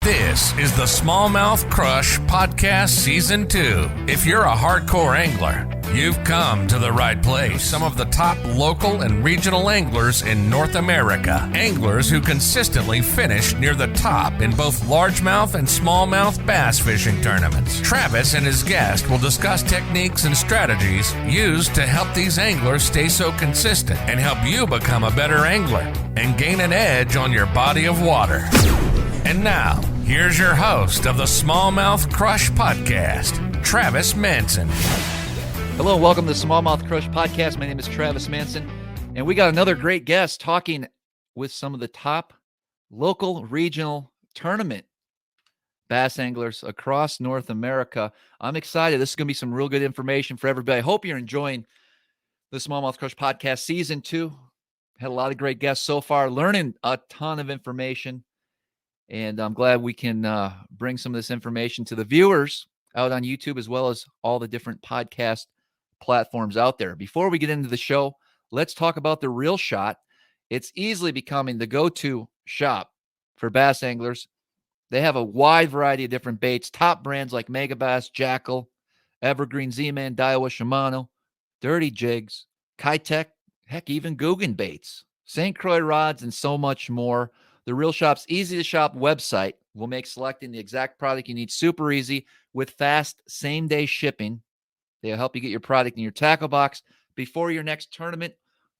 This is the Smallmouth Crush Podcast Season 2. If you're a hardcore angler, you've come to the right place. Some of the top local and regional anglers in North America. Anglers who consistently finish near the top in both largemouth and smallmouth bass fishing tournaments. Travis and his guest will discuss techniques and strategies used to help these anglers stay so consistent and help you become a better angler and gain an edge on your body of water. And now, here's your host of the Smallmouth Crush Podcast, Travis Manson. Hello, welcome to the Smallmouth Crush Podcast. My name is Travis Manson, and we got another great guest talking with some of the top local regional tournament bass anglers across North America. I'm excited. This is going to be some real good information for everybody. I hope you're enjoying the Smallmouth Crush Podcast Season 2. Had a lot of great guests so far, learning a ton of information. And I'm glad we can bring some of this information to the viewers out on YouTube, as well as all the different podcast platforms out there. Before we get into the show, let's talk about The Real Shot. It's easily becoming the go-to shop for bass anglers. They have a wide variety of different baits, top brands like Megabass, Jackal, Evergreen, Z-Man, Daiwa, Shimano, Dirty Jigs, Kitech, heck, even Guggen baits, St. Croix rods, and so much more. The Real Shop's easy-to-shop website will make selecting the exact product you need super easy with fast same-day shipping. They'll help you get your product in your tackle box before your next tournament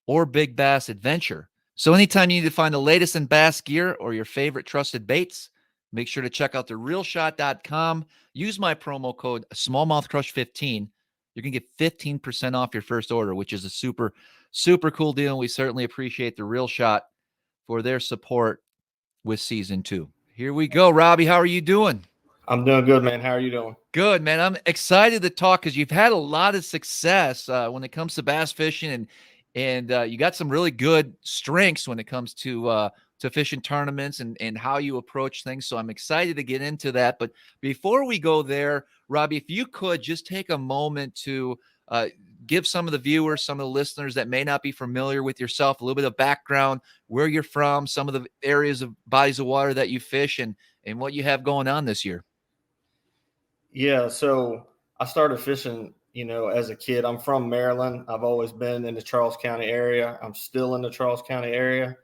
or big bass adventure. So anytime you need to find the latest in bass gear or your favorite trusted baits, make sure to check out therealshot.com. Use my promo code SmallmouthCrush15. You can get 15% off your first order, which is a super, super cool deal. And we certainly appreciate The Real Shot for their support with Season 2. Here we go. Robbie, how are you doing? I'm doing good, man. How are you doing? Good, man. I'm excited to talk because you've had a lot of success when it comes to bass fishing, and you got some really good strengths when it comes to fishing tournaments and how you approach things. So I'm excited to get into that. But before we go there, Robbie, if you could just take a moment to give some of the viewers, some of the listeners that may not be familiar with yourself, a little bit of background, where you're from, some of the areas of bodies of water that you fish, and what you have going on this year. Yeah, so I started fishing, as a kid. I'm from Maryland. I've always been in the Charles County area. I'm still in the Charles County area.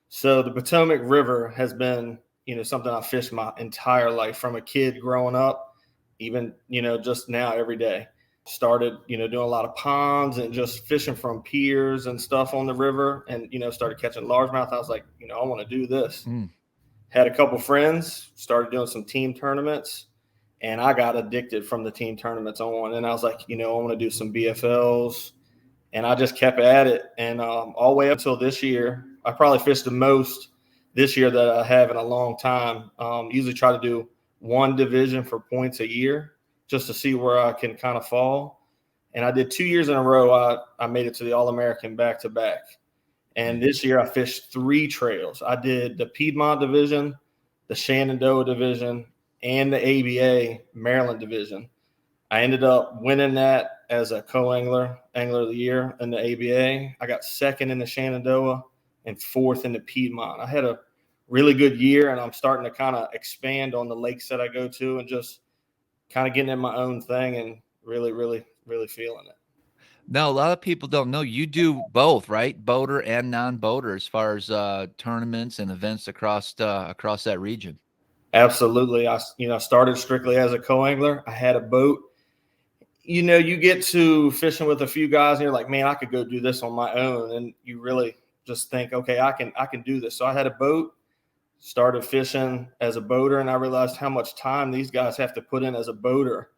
So the Potomac River has been, something I fished my entire life from a kid growing up, even, just now every day. Started, doing a lot of ponds and just fishing from piers and stuff on the river, and, started catching largemouth. I was like, I want to do this. Had a couple friends, started doing some team tournaments, and I got addicted from the team tournaments on. And I was like, I want to do some BFLs, and I just kept at it. And all the way up until this year, I probably fished the most this year that I have in a long time. Usually try to do one division for points a year, just to see where I can kind of fall. And I did 2 years in a row. I made it to the All-American back-to-back. And this year I fished 3 trails. I did the Piedmont division, the Shenandoah division, and the ABA Maryland division. I ended up winning that as a co-angler, angler of the year in the ABA. I got second in the Shenandoah and 4th in the Piedmont. I had a really good year, and I'm starting to kind of expand on the lakes that I go to and just kind of getting in my own thing and really, really, really feeling it. Now, a lot of people don't know you do both, right? Boater and non-boater as far as tournaments and events across that region. Absolutely. I started strictly as a co-angler. I had a boat. You get to fishing with a few guys and you're like, man, I could go do this on my own. And you really just think, okay, I can do this. So I had a boat. Started fishing as a boater, and I realized how much time these guys have to put in as a boater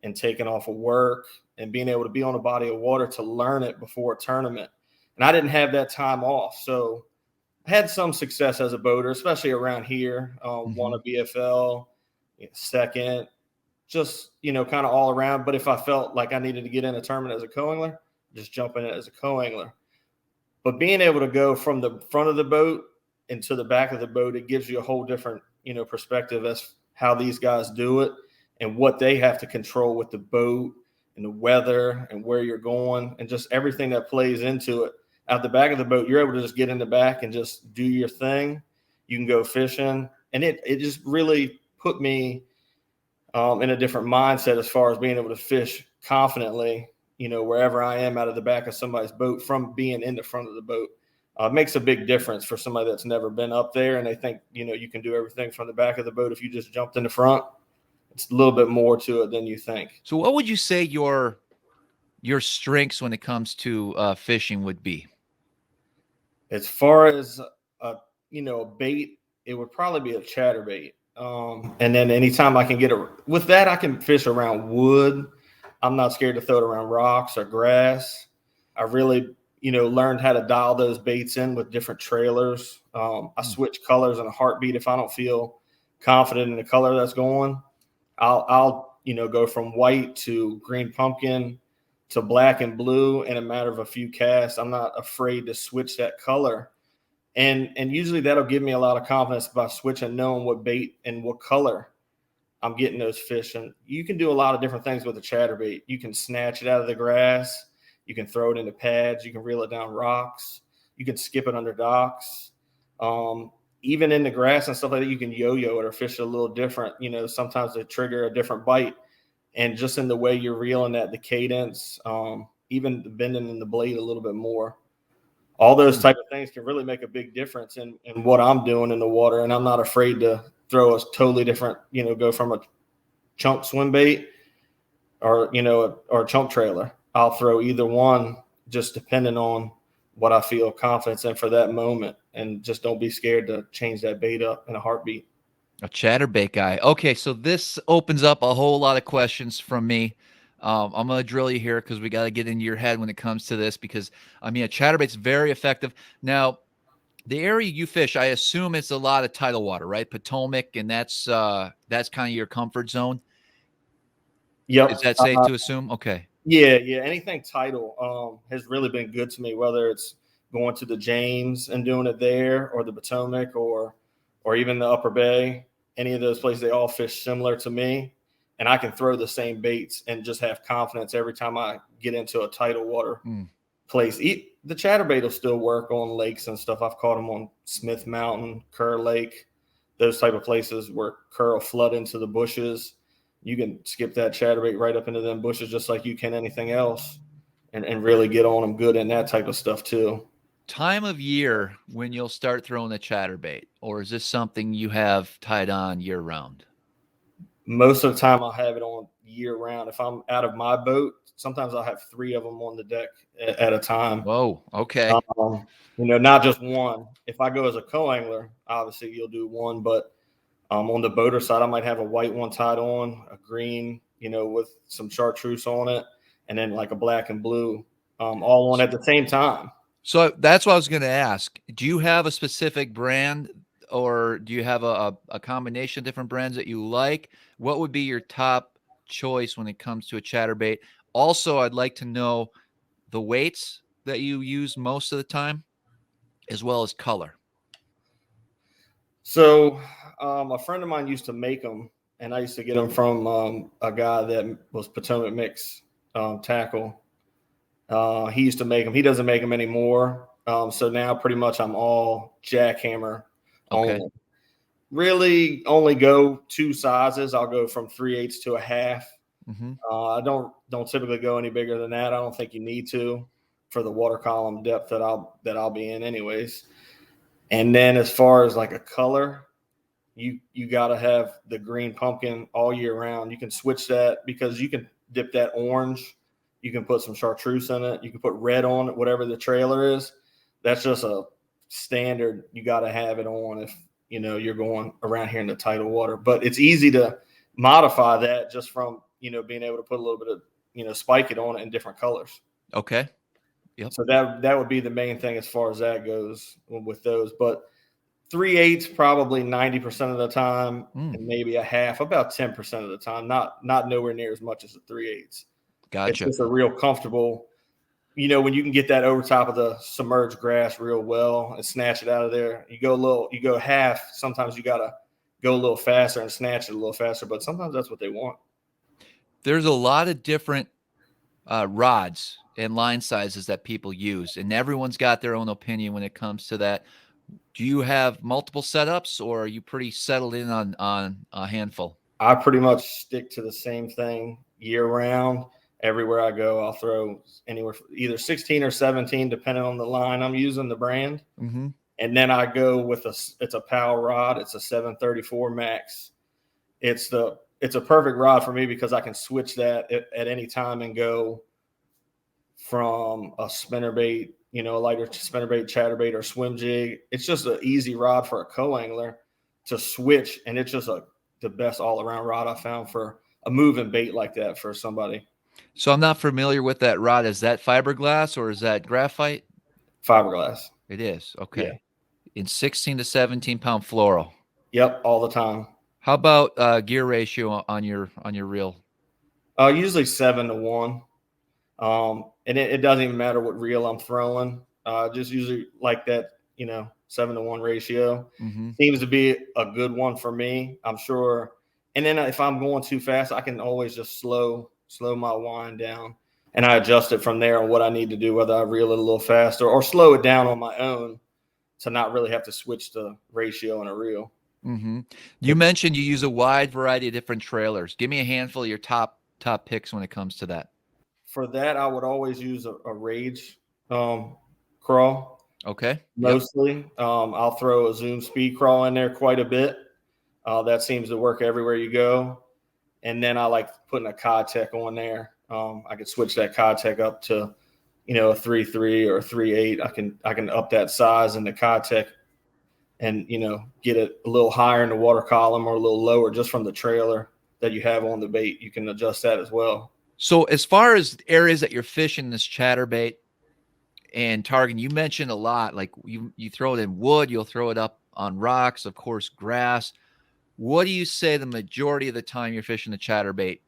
and taking off of work and being able to be on a body of water to learn it before a tournament. And I didn't have that time off. So I had some success as a boater, especially around here. Won a BFL, second, just, kind of all around. But if I felt like I needed to get in a tournament as a co-angler, just jump in it as a co-angler. But being able to go from the front of the boat into the back of the boat, it gives you a whole different, perspective as how these guys do it and what they have to control with the boat and the weather and where you're going and just everything that plays into it. Out the back of the boat, you're able to just get in the back and just do your thing. You can go fishing, and it just really put me in a different mindset as far as being able to fish confidently, wherever I am out of the back of somebody's boat from being in the front of the boat. Makes a big difference for somebody that's never been up there and they think, you can do everything from the back of the boat if you just jumped in the front. It's a little bit more to it than you think. So what would you say your strengths when it comes to fishing would be? As far as a bait, it would probably be a chatterbait. And then anytime I can get it with that, I can fish around wood. I'm not scared to throw it around rocks or grass. I really, learned how to dial those baits in with different trailers. I switch colors in a heartbeat. If I don't feel confident in the color that's going, I'll go from white to green pumpkin to black and blue in a matter of a few casts. I'm not afraid to switch that color. And usually that'll give me a lot of confidence by switching, knowing what bait and what color I'm getting those fish. And you can do a lot of different things with a chatterbait. You can snatch it out of the grass. You can throw it into pads. You can reel it down rocks. You can skip it under docks. Even in the grass and stuff like that, you can yo-yo it or fish it a little different. Sometimes they trigger a different bite. And just in the way you're reeling that, the cadence, even the bending in the blade a little bit more. All those type of things can really make a big difference in what I'm doing in the water. And I'm not afraid to throw a totally different, go from a chunk swim bait or a chunk trailer. I'll throw either one just depending on what I feel confidence in for that moment. And just don't be scared to change that bait up in a heartbeat. A chatterbait guy. Okay, so this opens up a whole lot of questions from me. I'm going to drill you here because we got to get into your head when it comes to this because, a chatterbait's very effective. Now, the area you fish, I assume it's a lot of tidal water, right? Potomac, and that's kind of your comfort zone. Yep. Is that safe to assume? Okay. Yeah. Anything tidal has really been good to me, whether it's going to the James and doing it there or the Potomac or even the Upper Bay. Any of those places, they all fish similar to me. And I can throw the same baits and just have confidence every time I get into a tidal water place. The chatterbait will still work on lakes and stuff. I've caught them on Smith Mountain, Kerr Lake, those type of places where Kerr will flood into the bushes. You can skip that chatterbait right up into them bushes just like you can anything else and really get on them good in that type of stuff too. Time of year when you'll start throwing the chatterbait, or is this something you have tied on year round? Most of the time I'll have it on year round. If I'm out of my boat, sometimes I'll have 3 of them on the deck at a time. Whoa. Okay. Not just one. If I go as a co-angler, obviously you'll do one, but on the boater side, I might have a white one tied on, a green, with some chartreuse on it, and then like a black and blue, all on at the same time. So that's what I was going to ask. Do you have a specific brand or do you have a combination of different brands that you like? What would be your top choice when it comes to a chatterbait? Also, I'd like to know the weights that you use most of the time, as well as color. So a friend of mine used to make them, and I used to get them from a guy that was Potomac Mix tackle. He used to make them. He doesn't make them anymore. So now pretty much I'm all jackhammer only. Okay. Really only go 2 sizes. I'll go from 3/8 to a half. Mm-hmm. I don't typically go any bigger than that. I don't think you need to for the water column depth that I'll be in anyways. And then as far as like a color, you got to have the green pumpkin all year round. You can switch that because you can dip that orange. You can put some chartreuse in it. You can put red on it, whatever the trailer is. That's just a standard. You got to have it on if you're going around here in the tidal water. But it's easy to modify that just from being able to put a little bit of spike it on it in different colors. Okay. Yep. So that would be the main thing as far as that goes with those. But 3/8 probably 90% of the time, and maybe a half about 10% of the time. Not nowhere near as much as the 3/8. Gotcha. It's just a real comfortable, when you can get that over top of the submerged grass real well and snatch it out of there. You go half. Sometimes you gotta go a little faster and snatch it a little faster, but sometimes that's what they want. There's a lot of different rods and line sizes that people use, and everyone's got their own opinion when it comes to that. Do you have multiple setups, or are you pretty settled in on a handful? I pretty much stick to the same thing year round. Everywhere I go, I'll throw anywhere either 16 or 17, depending on the line I'm using, the brand. Mm-hmm. And then I go with it's a PAL rod. It's a 734 Max. It's a perfect rod for me because I can switch that at any time and go from a spinnerbait, a lighter spinnerbait, chatterbait, or swim jig. It's just an easy rod for a co-angler to switch, and it's just the best all-around rod I found for a moving bait like that for somebody. So I'm not familiar with that rod. Is that fiberglass or is that graphite? Fiberglass. It is. Okay. Yeah. In 16 to 17 pound fluoro. Yep, all the time. How about gear ratio on your reel? Usually 7-1. And it doesn't even matter what reel I'm throwing. Just usually like that, 7-1 ratio. Mm-hmm. Seems to be a good one for me, I'm sure. And then if I'm going too fast, I can always just slow my wind down, and I adjust it from there on what I need to do, whether I reel it a little faster or slow it down on my own to not really have to switch the ratio in a reel. Mm-hmm. You mentioned you use a wide variety of different trailers. Give me a handful of your top picks when it comes to that. For that, I would always use a Rage crawl. Okay. Mostly. Yep. I'll throw a Zoom speed crawl in there quite a bit. That seems to work everywhere you go. And then I like putting a Cod-Tech on there. I could switch that Cod-Tech up to, a 3.3 or a 3.8. I can up that size in the Cod-Tech and, get it a little higher in the water column or a little lower just from the trailer that you have on the bait. You can adjust that as well. So as far as areas that you're fishing this chatterbait and targeting, you mentioned a lot, like you throw it in wood, you'll throw it up on rocks, of course, grass. What do you say the majority of the time you're fishing the chatterbait?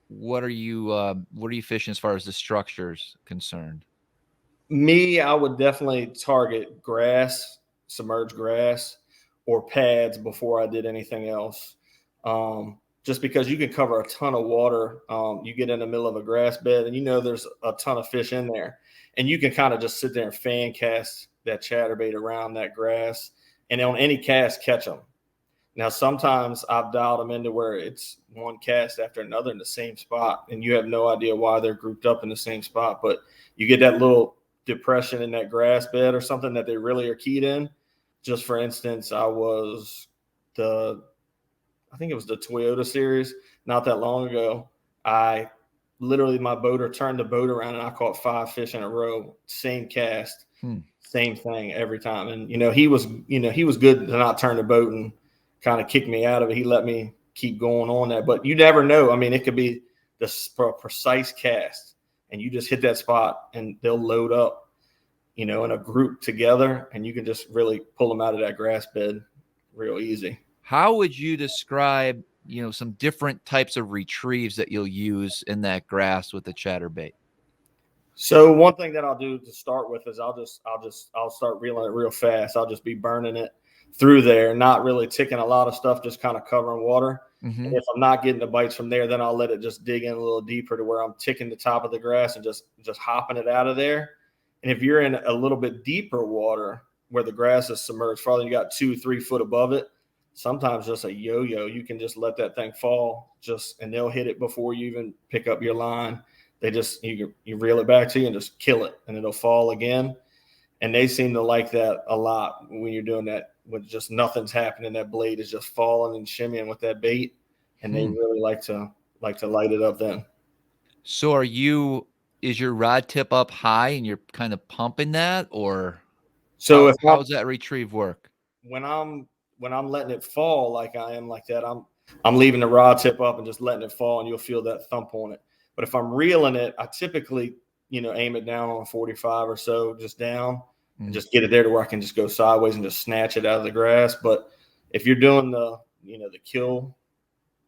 What are you fishing as far as the structure's concerned? Me, I would definitely target grass, submerged grass, or pads before I did anything else. Just because you can cover a ton of water. You get in the middle of a grass bed and there's a ton of fish in there. And you can kind of just sit there and fan cast that chatterbait around that grass. And on any cast, catch them. Now, sometimes I've dialed them into where it's one cast after another in the same spot. And you have no idea why they're grouped up in the same spot. But you get that little depression in that grass bed or something that they really are keyed in. Just for instance, I think it was the Toyota series not that long ago. I literally, my boater turned the boat around and I caught 5 fish in a row, same cast, same thing every time. And, he was good to not turn the boat and kind of kick me out of it. He let me keep going on that, but you never know. I mean, it could be the precise cast and you just hit that spot and they'll load up, in a group together and you can just really pull them out of that grass bed real easy. How would you describe, some different types of retrieves that you'll use in that grass with the chatterbait? So one thing that I'll do to start with is I'll start reeling it real fast. I'll just be burning it through there, not really ticking a lot of stuff, just kind of covering water. Mm-hmm. And if I'm not getting the bites from there, then I'll let it just dig in a little deeper to where I'm ticking the top of the grass and just hopping it out of there. And if you're in a little bit deeper water where the grass is submerged farther, you got 2-3 foot above it, sometimes just a yo-yo, you can just let that thing fall and they'll hit it before you even pick up your line. They just, you reel it back to you and just kill it and it'll fall again. And they seem to like that a lot when you're doing that with just nothing's happening. That blade is just falling and shimmying with that bait. And they really like to light it up then. So is your rod tip up high and you're kind of pumping that, or how does that retrieve work? When I'm letting it fall like I am like that, I'm leaving the rod tip up and just letting it fall and you'll feel that thump on it. But if I'm reeling it, I typically, aim it down on a 45 or so, just down and just get it there to where I can just go sideways and just snatch it out of the grass. But if you're doing the kill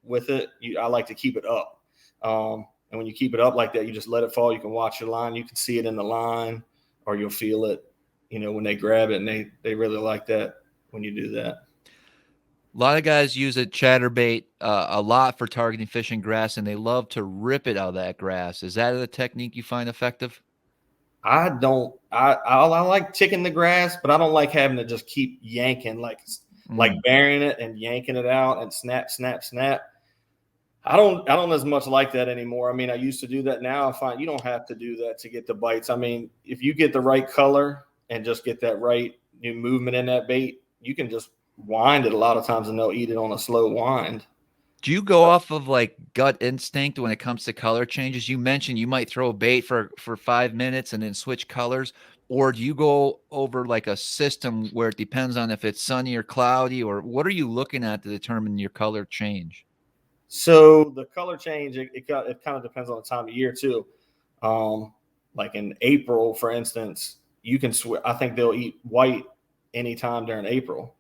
with it, I like to keep it up. And when you keep it up like that, you just let it fall. You can watch your line. You can see it in the line or you'll feel it, when they grab it, and they really like that when you do that. A lot of guys use a chatterbait a lot for targeting fish in grass, and they love to rip it out of that grass. Is that a technique you find effective? I don't. I like ticking the grass, but I don't like having to just keep yanking, like burying it and yanking it out and snap, snap, snap. I don't as much like that anymore. I mean, I used to do that. Now I find you don't have to do that to get the bites. I mean, if you get the right color and just get that right new movement in that bait, you can just wind it a lot of times and they'll eat it on a slow wind. Do you go off of like gut instinct when it comes to color changes? You mentioned you might throw a bait for 5 minutes and then switch colors, or do you go over like a system where it depends on if it's sunny or cloudy, or what are you looking at to determine your color change? So the color change, it kind of depends on the time of year too. Like in April, for instance, you can I think they'll eat white anytime during April,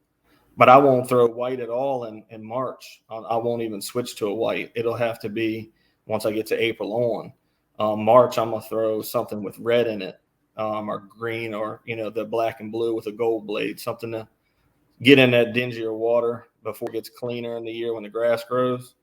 but I won't throw white at all in March. I won't even switch to a white. It'll have to be once I get to April on. March, I'm gonna throw something with red in it, or green, or the black and blue with a gold blade, something to get in that dingier water before it gets cleaner in the year when the grass grows.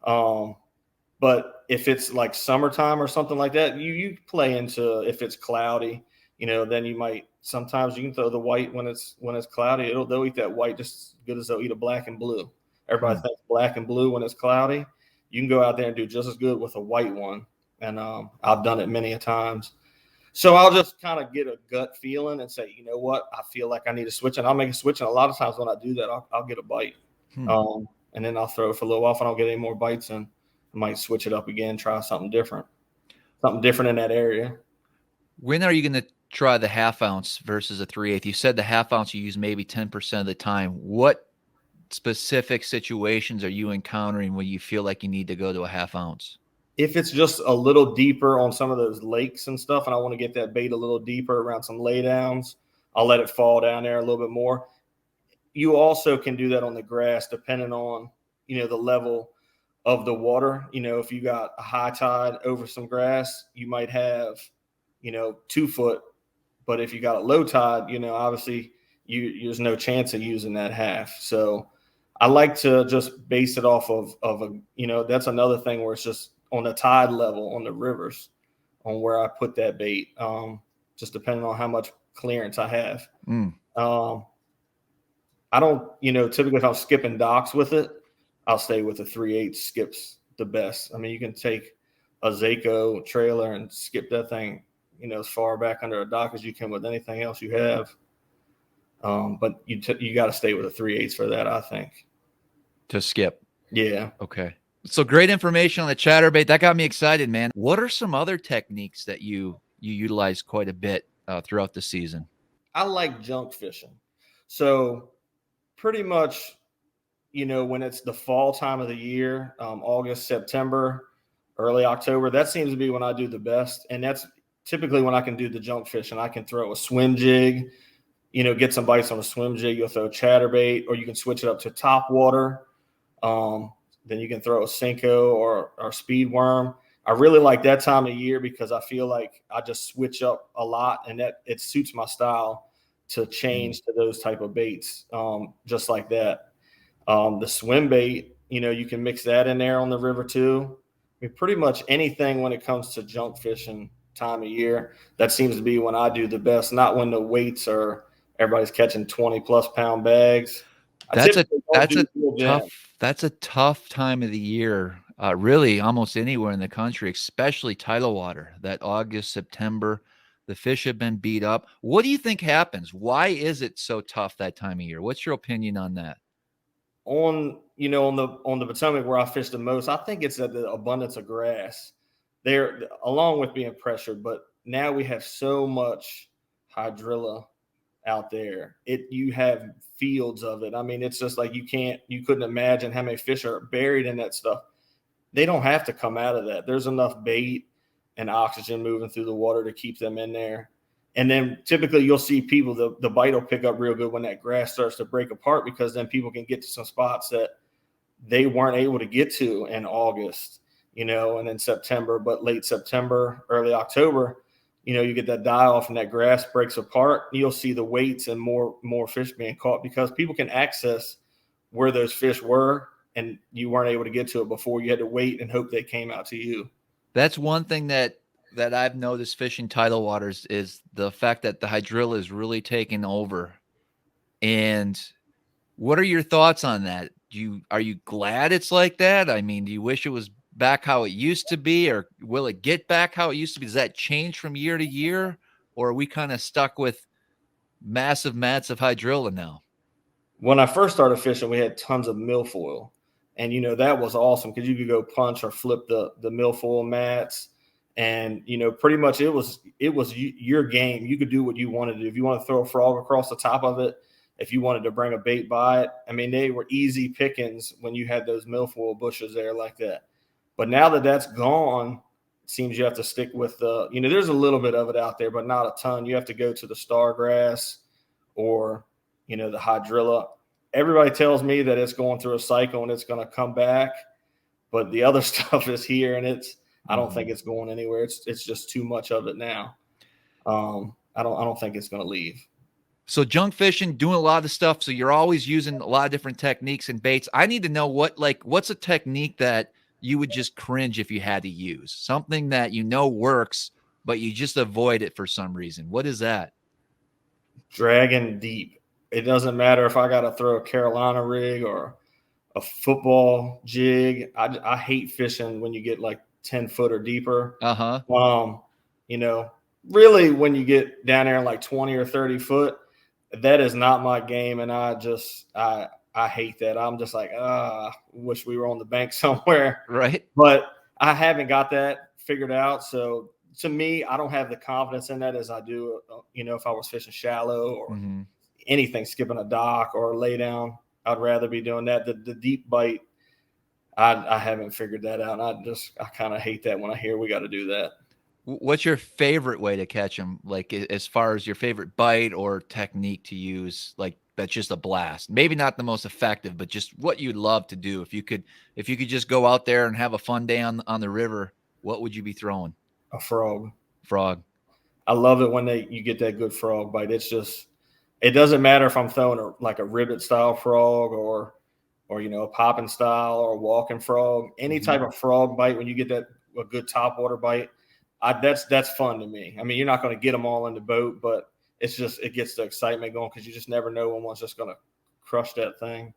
But if it's like summertime or something like that, you play into, if it's cloudy, then you might, sometimes you can throw the white when it's cloudy. They'll eat that white just as good as they'll eat a black and blue. Everybody thinks black and blue when it's cloudy. You can go out there and do just as good with a white one. And I've done it many a times. So I'll just kind of get a gut feeling and say, you know what, I feel like I need to switch, and I'll make a switch. And a lot of times when I do that, I'll get a bite. And then I'll throw it for a little while. If I don't get any more bites, and I might switch it up again, try something different in that area. When are you going to try the 1/2 ounce versus a 3/8? You said the 1/2 ounce you use maybe 10% of the time. What specific situations are you encountering when you feel like you need to go to a 1/2 ounce? If it's just a little deeper on some of those lakes and stuff, and I want to get that bait a little deeper around some laydowns, I'll let it fall down there a little bit more. You also can do that on the grass, depending on, the level of the water. If you got a high tide over some grass, you might have, 2 foot. But if you got a low tide, obviously there's no chance of using that 1/2. So I like to just base it off of that's another thing where it's just on the tide level on the rivers on where I put that bait, just depending on how much clearance I have. I don't, typically if I'm skipping docks with it, I'll stay with the 3/8 skips the best. I mean, you can take a Zaco trailer and skip that thing, as far back under a dock as you can with anything else you have. But you got to stay with a 3/8 for that, I think. To skip. Yeah. Okay. So great information on the chatterbait. That got me excited, man. What are some other techniques that you utilize quite a bit throughout the season? I like junk fishing. So pretty much, when it's the fall time of the year, August, September, early October, that seems to be when I do the best. And that's typically when I can do the junk fishing. I can throw a swim jig, get some bites on a swim jig. You'll throw chatterbait, or you can switch it up to top water. Then you can throw a Senko or speed worm. I really like that time of year because I feel like I just switch up a lot, and that it suits my style to change to those type of baits, just like that. The swim bait, you can mix that in there on the river too. I mean, pretty much anything when it comes to junk fishing time of year, that seems to be when I do the best, not when the weights are everybody's catching 20+ pound bags. That's a tough time of the year, really almost anywhere in the country, especially tidal water. That August, September, the fish have been beat up. What do you think happens? Why is it so tough that time of year? What's your opinion on that? On the Potomac where I fish the most, I think it's the abundance of grass there, along with being pressured. But now we have so much hydrilla out there. You have fields of it. I mean, it's just like you couldn't imagine how many fish are buried in that stuff. They don't have to come out of that. There's enough bait and oxygen moving through the water to keep them in there. And then typically you'll see people, the bite will pick up real good when that grass starts to break apart, because then people can get to some spots that they weren't able to get to in August, and in September. But late September, early October, you get that die off and that grass breaks apart. You'll see the weights and more fish being caught, because people can access where those fish were and you weren't able to get to it before. You had to wait and hope they came out to you. That's one thing that that I've noticed fishing tidal waters is the fact that the hydrilla is really taking over. And what are your thoughts on that? Are you glad it's like that? I mean, do you wish it was back how it used to be, or will it get back how it used to be? Does that change from year to year, or are we kind of stuck with massive mats of hydrilla now? When I first started fishing, we had tons of milfoil, and that was awesome because you could go punch or flip the milfoil mats, and pretty much it was your game. You could do what you wanted to do. If you want to throw a frog across the top of it, if you wanted to bring a bait by it, I mean, they were easy pickings when you had those milfoil bushes there like that. But now that that's gone, it seems you have to stick with there's a little bit of it out there, but not a ton. You have to go to the stargrass or the hydrilla. Everybody tells me that it's going through a cycle and it's going to come back, but the other stuff is here, and I don't think it's going anywhere. It's just too much of it now. I don't think it's going to leave. So junk fishing, doing a lot of stuff. So you're always using a lot of different techniques and baits. I need to know what's a technique that you would just cringe if you had to use, something that works, but you just avoid it for some reason. What is that? Dragging deep. It doesn't matter if I got to throw a Carolina rig or a football jig. I hate fishing when you get like 10 foot or deeper. Really when you get down there like 20 or 30 foot, that is not my game. And I hate that. I'm just like, wish we were on the bank somewhere. Right. But I haven't got that figured out. So to me, I don't have the confidence in that as I do, if I was fishing shallow or anything, skipping a dock or lay down. I'd rather be doing that. The deep bite, I haven't figured that out. I kind of hate that when I hear we got to do that. What's your favorite way to catch them? Like as far as your favorite bite or technique to use, like that's just a blast. Maybe not the most effective, but just what you'd love to do. If you could just go out there and have a fun day on the river, what would you be throwing? A frog. Frog. I love it when you get that good frog bite. It doesn't matter if I'm throwing like a ribbit style frog or a popping style or a walking frog. Any type of frog bite, when you get a good topwater bite, that's fun to me. I mean, you're not going to get them all in the boat, but it gets the excitement going because you just never know when one's just going to crush that thing.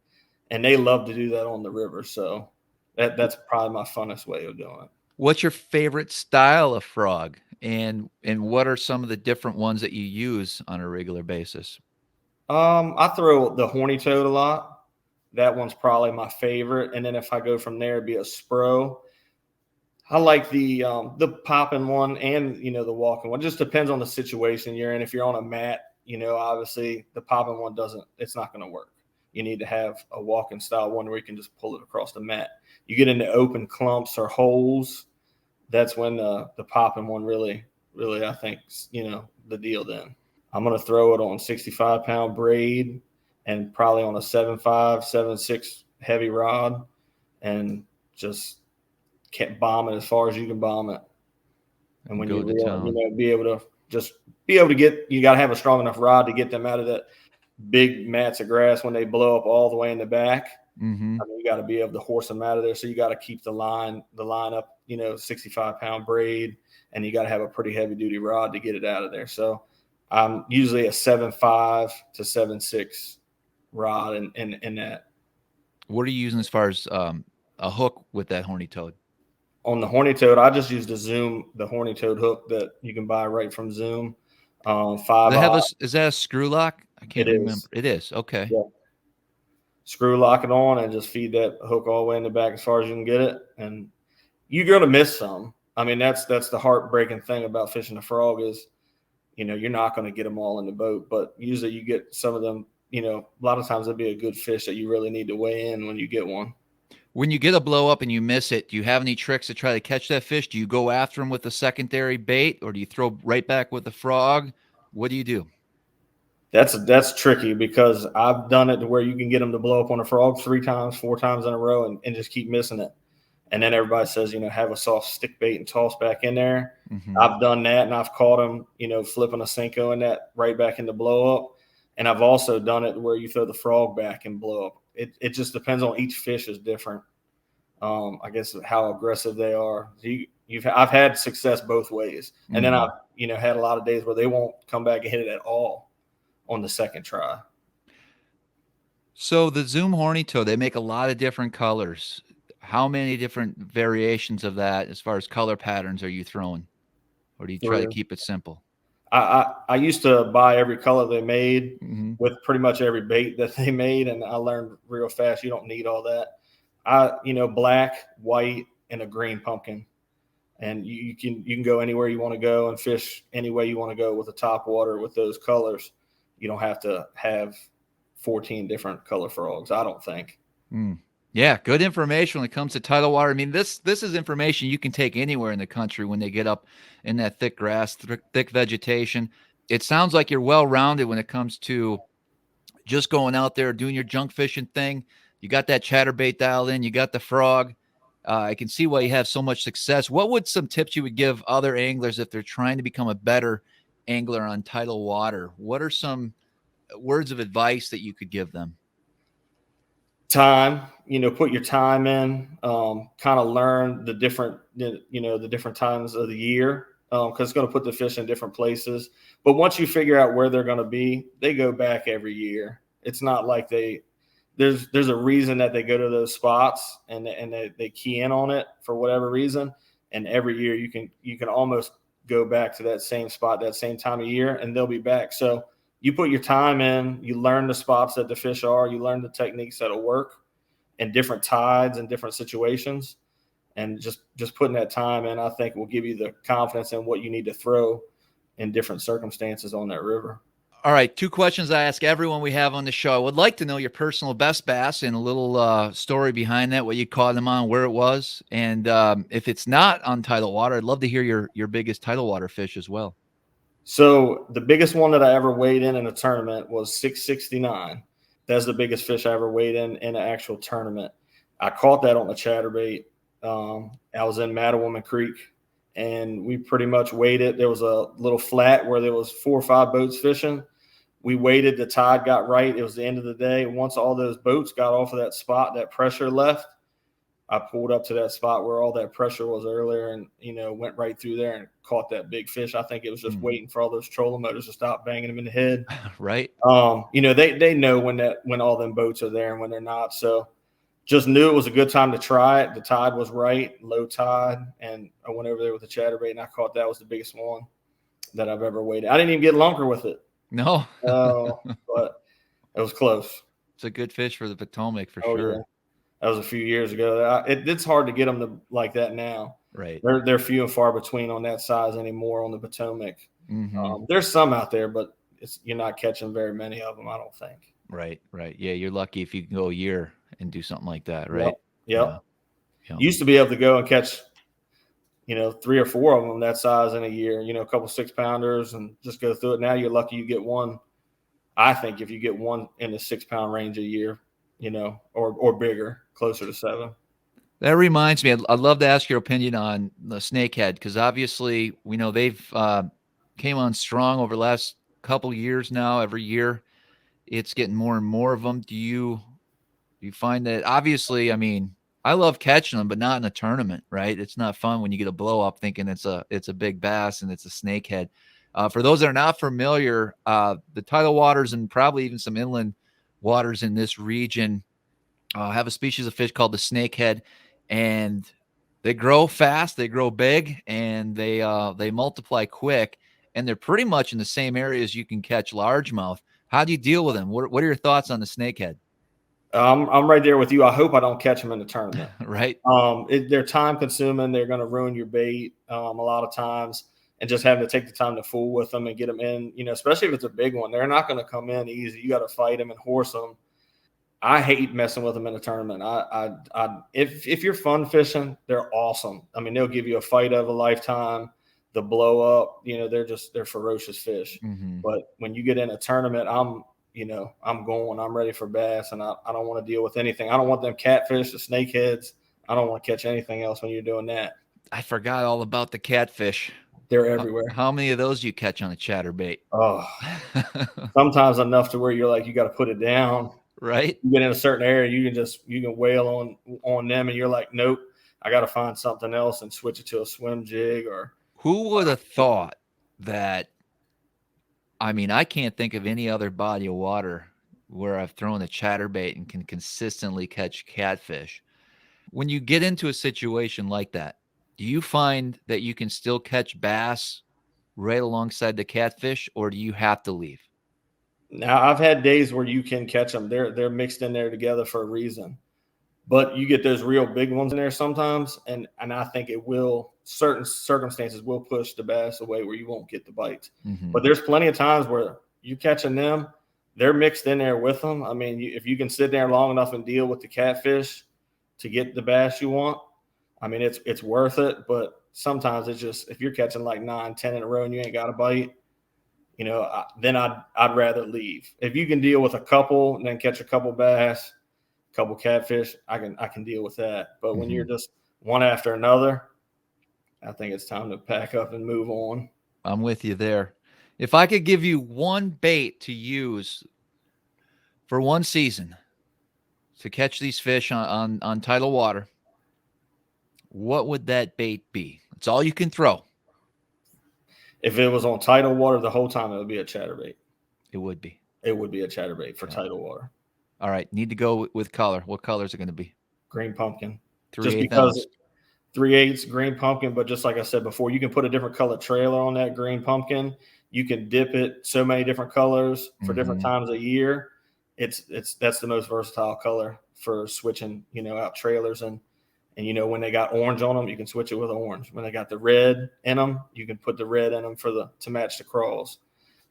And they love to do that on the river. So that's probably my funnest way of doing it. What's your favorite style of frog? And what are some of the different ones that you use on a regular basis? I throw the horny toad a lot. That one's probably my favorite. And then if I go from there, it'd be a spro. I like the popping one and the walking one. It just depends on the situation you're in. If you're on a mat, obviously the popping one it's not going to work. You need to have a walking style one where you can just pull it across the mat. You get into open clumps or holes, that's when the popping one really, I think, the deal then. I'm going to throw it on 65-pound braid and probably on a 7.5, 7.6 heavy rod and just can't bomb it as far as you can bomb it. And when you be able to get, you got to have a strong enough rod to get them out of that big mats of grass when they blow up all the way in the back. Mm-hmm. I mean, you got to be able to horse them out of there. So you got to keep the line up, 65-pound braid, and you got to have a pretty heavy duty rod to get it out of there. So I'm usually a 7.5 to 7.6 rod in that. What are you using as far as a hook with that horny toad? On the horny toad, I just use the horny toad hook that you can buy right from Zoom. Is that a screw lock? I can't remember. It is. Okay. Yeah. Screw lock it on and just feed that hook all the way in the back as far as you can get it. And you're going to miss some. I mean, that's the heartbreaking thing about fishing a frog is, you're not going to get them all in the boat, but usually you get some of them, a lot of times it'd be a good fish that you really need to weigh in when you get one. When you get a blow up and you miss it, do you have any tricks to try to catch that fish? Do you go after him with a secondary bait, or do you throw right back with the frog? What do you do? That's tricky because I've done it to where you can get them to blow up on a frog 3 times, 4 times in a row and just keep missing it. And then everybody says, have a soft stick bait and toss back in there. Mm-hmm. I've done that, and I've caught them, flipping a Senko in that right back in the blow up. And I've also done it where you throw the frog back and blow up. It just depends on each fish is different. I guess how aggressive they are. I've had success both ways, and then I've had a lot of days where they won't come back and hit it at all on the second try. So the Zoom Horny toad, they make a lot of different colors. How many different variations of that, as far as color patterns, are you throwing, or do you try to keep it simple? I used to buy every color they made with pretty much every bait that they made, and I learned real fast you don't need all that. Black, white, and a green pumpkin, and you can go anywhere you want to go and fish any way you want to go with the top water with those colors. You don't have to have 14 different color frogs, I don't think. Yeah, good information when it comes to tidal water. I mean, this is information you can take anywhere in the country when they get up in that thick grass, thick vegetation. It sounds like you're well-rounded when it comes to just going out there doing your junk fishing thing. You got that chatterbait dialed in. You got the frog. I can see why you have so much success. What would some tips you would give other anglers if they're trying to become a better angler on tidal water? What are some words of advice that you could give them? Time, put your time in, kind of learn the different times of the year, because it's going to put the fish in different places. But once you figure out where they're going to be, they go back every year. It's not like there's a reason that they go to those spots and they key in on it for whatever reason. And every year you can almost go back to that same spot, that same time of year, and they'll be back. So you put your time in, you learn the spots that the fish are, you learn the techniques that'll work in different tides and different situations. And just putting that time in, I think, will give you the confidence in what you need to throw in different circumstances on that river. All right, 2 questions I ask everyone we have on the show. I would like to know your personal best bass and a little story behind that, what you caught them on, where it was. And if it's not on tidal water, I'd love to hear your biggest tidal water fish as well. So the biggest one that I ever weighed in a tournament was 669. That's the biggest fish I ever weighed in an actual tournament. I caught that on a chatterbait. I was in Mattawoman Creek, and we pretty much weighed it. There was a little flat where there was 4 or 5 boats fishing. We waited. The tide got right. It was the end of the day. Once all those boats got off of that spot, that pressure left. I pulled up to that spot where all that pressure was earlier and, went right through there and caught that big fish. I think it was just waiting for all those trolling motors to stop banging them in the head. Right. They know when all them boats are there and when they're not. So just knew it was a good time to try it. The tide was right, low tide. And I went over there with the chatterbait and I caught that was the biggest one that I've ever weighed. I didn't even get lunker with it. No. But it was close. It's a good fish for the Potomac for sure. Yeah. That was a few years ago. It's hard to get them like that now. Right. They're few and far between on that size anymore on the Potomac. There's some out there, but you're not catching very many of them, I don't think. Right. Yeah, you're lucky if you can go a year and do something like that, right? Yep. Used to be able to go and catch, 3 or 4 of them that size in a year, a couple 6-pounders and just go through it. Now you're lucky you get one. I think if you get one in the 6-pound range a year, or bigger, closer to 7. That reminds me, I'd love to ask your opinion on the Snakehead, because obviously we know they've came on strong over the last couple years now. Every year it's getting more and more of them. Do you find that, obviously, I mean, I love catching them, but not in a tournament, right? It's not fun when you get a blow up thinking it's a big bass and it's a snakehead. For those that are not familiar, the tidal waters and probably even some inland waters in this region have a species of fish called the snakehead, and they grow fast, they grow big, and they multiply quick, and they're pretty much in the same areas you can catch largemouth. How do you deal with them? What are your thoughts on the snakehead? I'm right there with you. I hope I don't catch them in the tournament. Right. They're time consuming. They're going to ruin your bait a lot of times, and just having to take the time to fool with them and get them in, especially if it's a big one, they're not going to come in easy. You got to fight them and horse them. I hate messing with them in a tournament. If you're fun fishing, they're awesome. I mean, they'll give you a fight of a lifetime. The blow up, they're ferocious fish. But when you get in a tournament, I'm ready for bass, and I don't want to deal with anything. I don't want them catfish, the snakeheads. I don't want to catch anything else when you're doing that. I forgot all about the catfish. They're everywhere. How many of those do you catch on a chatterbait? Oh, sometimes enough to where you're like, you got to put it down. Right. You get in a certain area, you can wail on them, and you're like, nope, I got to find something else and switch it to a swim jig. Or Who would have thought that? I mean, I can't think of any other body of water where I've thrown a chatterbait and can consistently catch catfish. When you get into a situation like that, do you find that you can still catch bass right alongside the catfish, or do you have to leave? now I've had days where you can catch them. They're mixed in there together for a reason. But you get those real big ones in there sometimes, and I think certain circumstances will push the bass away where you won't get the bites. Mm-hmm. But there's plenty of times where you're catching them, they're mixed in there with them. I mean, if you can sit there long enough and deal with the catfish to get the bass you want, I mean, it's worth it. But sometimes it's just, if you're catching like 9, 10 in a row and you ain't got a bite, then I'd rather leave. If you can deal with a couple and then catch a couple bass, couple catfish, I can deal with that. But when you're just one after another, I think it's time to pack up and move on. I'm with you there. If I could give you one bait to use for one season to catch these fish on tidal water, what would that bait be? It's all you can throw. If it was on tidal water the whole time, it would be a chatterbait. It would be. It would be a chatterbait for tidal water. All right. Need to go with color. What colors are going to be? Green pumpkin. 3/8 just because 3/8 green pumpkin, but just like I said before, you can put a different color trailer on that green pumpkin. You can dip it so many different colors for different times of year. That's the most versatile color for switching, out trailers. And when they got orange on them, you can switch it with orange. When they got the red in them, you can put the red in them to match the crawls.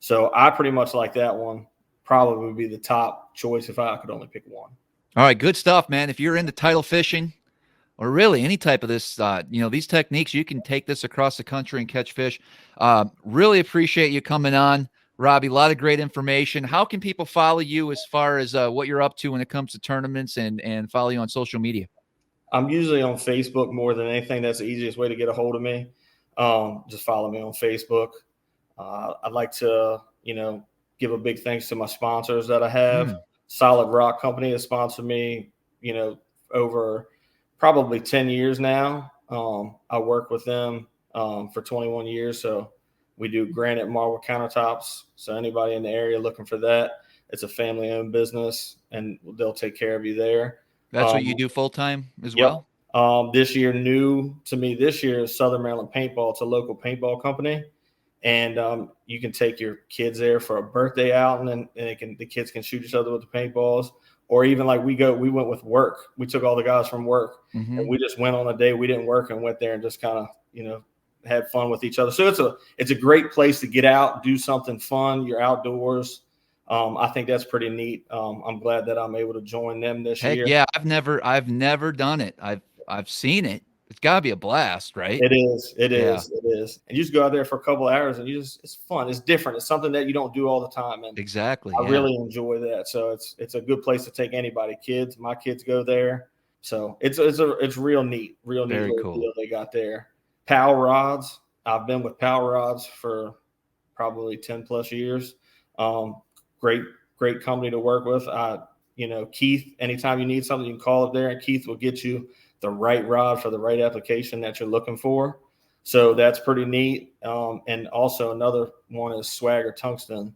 So I pretty much like that one. Probably would be the top choice if I could only pick one. All right, good stuff, man. If you're into tidal fishing or really any type of this, these techniques, you can take this across the country and catch fish. Really appreciate you coming on, Robby. A lot of great information. How can people follow you as far as what you're up to when it comes to tournaments and follow you on social media? I'm usually on Facebook more than anything. That's the easiest way to get a hold of me. Just follow me on Facebook. I'd like to, give a big thanks to my sponsors that I have. Solid Rock Company has sponsored me, over probably 10 years now. I work with them for 21 years. So we do granite marble countertops. So anybody in the area looking for that, it's a family-owned business, and they'll take care of you there. That's what you do full-time as Yep. well? This year, new to me this year is Southern Maryland Paintball. It's a local paintball company. And you can take your kids there for a birthday out, and then the kids can shoot each other with the paintballs. Or even like we went with work. We took all the guys from work, and we just went on a day we didn't work and went there and just kind of, had fun with each other. So it's a great place to get out, do something fun. You're outdoors. I think that's pretty neat. I'm glad that I'm able to join them this year. Yeah, I've never done it. I've seen it. It's got to be a blast, right? It is. It is. And you just go out there for a couple of hours, and it's fun. It's different. It's something that you don't do all the time. And exactly. I really enjoy that. So it's a good place to take anybody. Kids, my kids go there. So it's real neat. Real neat. Very cool. Deal they got there. Power rods. I've been with Power Rods for probably 10 plus years. Great company to work with. Keith, anytime you need something, you can call it there, and Keith will get you the right rod for the right application that you're looking for. So that's pretty neat. And also another one is Swagger Tungsten.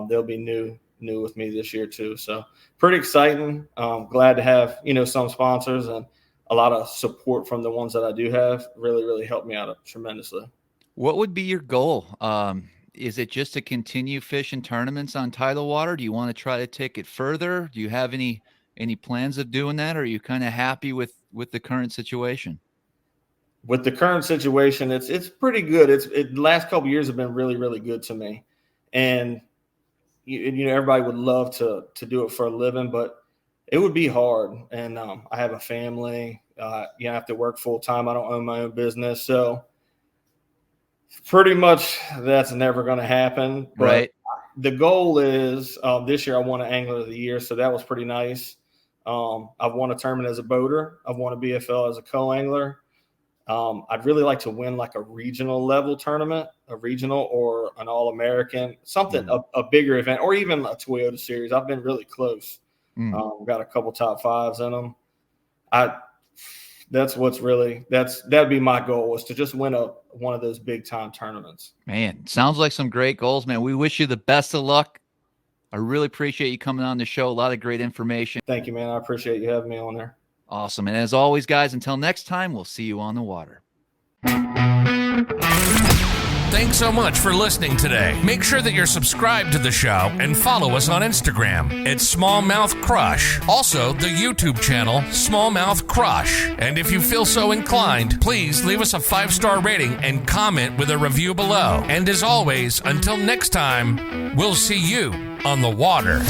They'll be new with me this year too. So pretty exciting. Glad to have, some sponsors and a lot of support from the ones that I do have. Really, really helped me out tremendously. What would be your goal? Is it just to continue fishing tournaments on tidal water? Do you want to try to take it further? Do you have any plans of doing that? Or are you kind of happy with the current situation? With the current situation, it's pretty good. The last couple of years have been really, really good to me. And, everybody would love to do it for a living, but it would be hard. And I have a family. I have to work full time. I don't own my own business. So pretty much that's never going to happen. But right. The goal is this year I won an Angler of the Year. So that was pretty nice. I've won a tournament as a boater. I've won a BFL as a co-angler. I'd really like to win like a regional level tournament, a regional or an All-American, something, a bigger event, or even a Toyota Series. I've been really close. Got a couple top fives in them. That'd be my goal, is to just win one of those big time tournaments. Man, sounds like some great goals, man. We wish you the best of luck. I really appreciate you coming on the show. A lot of great information. Thank you, man. I appreciate you having me on there. Awesome. And as always, guys, until next time, we'll see you on the water. Thanks so much for listening today. Make sure that you're subscribed to the show and follow us on Instagram at SmallmouthCrush. Also, the YouTube channel, SmallmouthCrush. And if you feel so inclined, please leave us a 5-star rating and comment with a review below. And as always, until next time, we'll see you on the water.